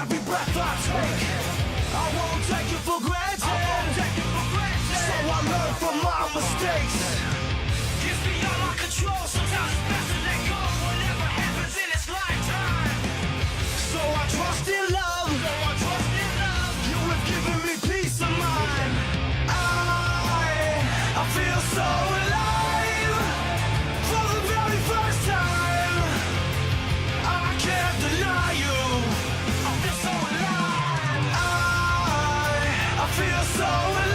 every breath I take. I won't take it for granted. So I learn from my mistakes. It's beyond my control. Sometimes it's best to let go. Whatever happens in its lifetime. So I trust in love. You have given me peace of mind. I feel so alive for the very first time. I can't deny you. I feel so alive. I feel so alive.